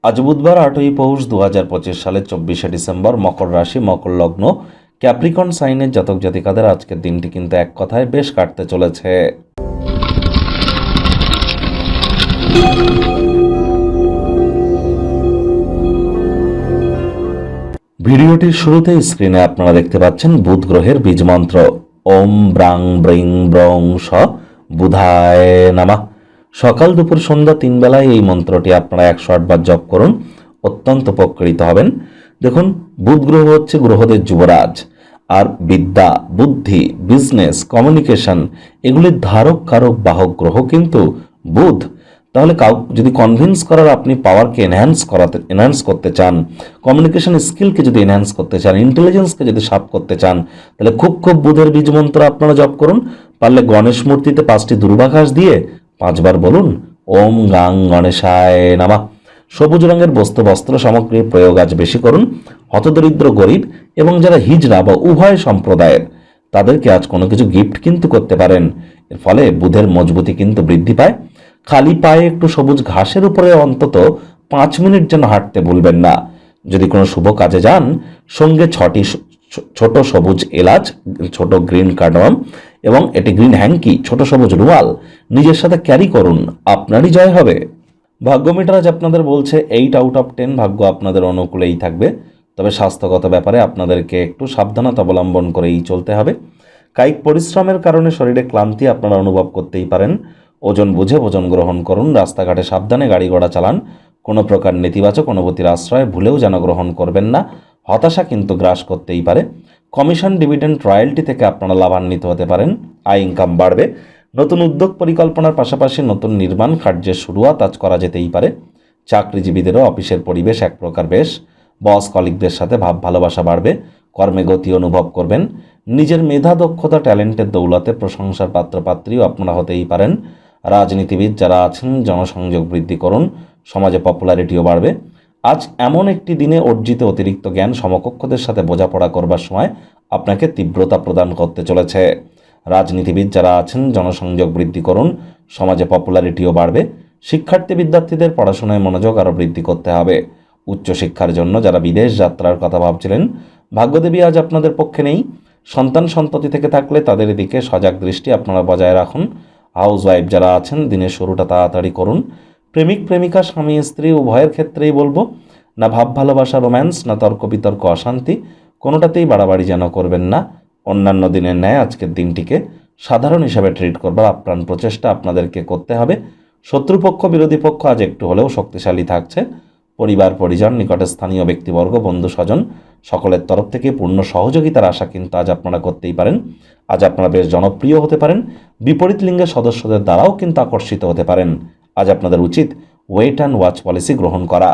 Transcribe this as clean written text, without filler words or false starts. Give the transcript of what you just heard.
আজ বুধবার 8ই পৌষ 2025 সালের 24শে ডিসেম্বর, মকর রাশি, মকর লগ্ন, ক্যাপ্রিকন সাইনের জাতক জাতিকাদের আজকের দিনটি কিন্তু এক কথায় বেশ কাটতে চলেছে। ভিডিওটির শুরুতে স্ক্রিনে আপনারা দেখতে পাচ্ছেন বুধ গ্রহের বীজ মন্ত্র ওম ব্রাং ব্রিং ব্রং স বুধায় নামা। সকাল দুপুর সন্ধ্যা 3 বেলায় এই মন্ত্রটি আপনারা 108 বার জপ করুন, অত্যন্ত উপকৃত হবেন। দেখুন, বুধ গ্রহ হচ্ছে গ্রহদের যুবরাজ, আর বিদ্যা, বুদ্ধি, বিজনেস, কমিউনিকেশন এগুলির ধারক কারক বাহক গ্রহ কিন্তু বুধ। তাহলে যদি কনভিন্স করার আপনি পাওয়ারকে এনহ্যান্স করতে চান, কমিউনিকেশন স্কিলকে যদি এনহ্যান্স করতে চান, ইন্টেলিজেন্সকে যদি শার্প করতে চান, তাহলে খুব বুধের বীজ মন্ত্র আপনারা জপ করুন। পারলে গণেশ মূর্তিতে 5টি দুর্বাঘাস দিয়ে 5 বার বলুন ওম গাং গণেশায় নামা। সবুজ রঙের বস্ত্র সামগ্রীর প্রয়োগ আজ বেশি করুন। হতদরিদ্র, গরিব এবং যারা হিজড়া বা উভয় সম্প্রদায়ের, তাদেরকে আজ কোনো কিছু গিফট কিন্তু করতে পারেন। এর ফলে বুধের মজবুতি কিন্তু বৃদ্ধি পায়। খালি পায়ে একটু সবুজ ঘাসের উপরে অন্তত 5 মিনিট যেন হাঁটতে ভুলবেন না। যদি কোনো শুভ কাজে যান, সঙ্গে 6টি ছোট সবুজ এলাচ, ছোট গ্রিন কার্ডামম এবং এটি গ্রিন হ্যাঙ্কি, ছোট সবুজ রুমাল নিজের সাথে ক্যারি করুন, আপনারই জয় হবে। ভাগ্য মিটার আজ আপনাদের বলছে 8 আউট অফ 10 ভাগ্য আপনাদের অনুকূলেই থাকবে। তবে স্বাস্থ্যগত ব্যাপারে আপনাদেরকে একটু সাবধানতা অবলম্বন করেই চলতে হবে। কায়িক পরিশ্রমের কারণে শরীরে ক্লান্তি আপনারা অনুভব করতেই পারেন। ওজন বুঝে ভোজন গ্রহণ করুন। রাস্তাঘাটে সাবধানে গাড়ি ঘোড়া চালান। কোনো প্রকার নেতিবাচক অনুভূতির আশ্রয় ভুলেও যেন গ্রহণ করবেন না। হতাশা কিন্তু গ্রাস করতেই পারে। কমিশন, ডিভিডেন্ড, রয়্যালটি থেকে আপনারা লাভান্বিত হতে পারেন। আয় ইনকাম বাড়বে। নতুন উদ্যোগ পরিকল্পনার পাশাপাশি নতুন নির্মাণ কার্যের শুরুয়াত আজ করা যেতেই পারে। চাকরিজীবীদেরও অফিসের পরিবেশ এক প্রকার বেশ। বস কলিগদের সাথে ভাব ভালোবাসা বাড়বে। কর্মে গতি অনুভব করবেন। নিজের মেধা, দক্ষতা, ট্যালেন্টের দৌলতে প্রশংসার পাত্রপাত্রীও আপনারা হতেই পারেন। রাজনীতিবিদ যারা আছেন, জনসংযোগ বৃদ্ধি করুন। সমাজে পপুলারিটিও বাড়বে। আজ এমন একটি দিনে অর্জিত অতিরিক্ত জ্ঞান সমকক্ষদের সাথে বোঝাপড়া করবার সময় আপনাকে তীব্রতা প্রদান করতে চলেছে। রাজনীতিবিদ যারা আছেন, জনসংযোগ বৃদ্ধি করুন। সমাজে পপুলারিটিও বাড়বে। শিক্ষার্থী বিদ্যার্থীদের পড়াশোনায় মনোযোগ আরও বৃদ্ধি করতে হবে। উচ্চশিক্ষার জন্য যারা বিদেশ যাত্রার কথা ভাবছিলেন, ভাগ্যদেবী আজ আপনাদের পক্ষে নেই। সন্তান সন্ততি থেকে থাকলে তাদের দিকে সজাগ দৃষ্টি আপনারা বজায় রাখুন। হাউস ওয়াইফ যারা আছেন, দিনের শুরুটা তাড়াতাড়ি করুন। প্রেমিক প্রেমিকা, স্বামী স্ত্রী উভয়ের ক্ষেত্রেই বলবো, না ভাব ভালোবাসা, রোম্যান্স, না তর্ক বিতর্ক, অশান্তি, কোনোটাতেই বাড়াবাড়ি যেন করবেন না। অন্যান্য দিনের ন্যায় আজকের দিনটিকে সাধারণ হিসাবে ট্রিট করবার আপ্রাণ প্রচেষ্টা আপনাদেরকে করতে হবে। শত্রুপক্ষ, বিরোধী পক্ষ আজ একটু হলেও শক্তিশালী থাকছে। পরিবার পরিজন, নিকটে স্থানীয় ব্যক্তিবর্গ, বন্ধু স্বজন সকলের তরফ থেকে পূর্ণ সহযোগিতার আশা কিন্তু আজ আপনারা করতেই পারেন। আজ আপনারা বেশ জনপ্রিয় হতে পারেন। বিপরীত লিঙ্গের সদস্যদের দ্বারাও কিন্তু আকর্ষিত হতে পারেন। আজ আপনাদের উচিত ওয়েট অ্যান্ড ওয়াচ পলিসি গ্রহণ করা।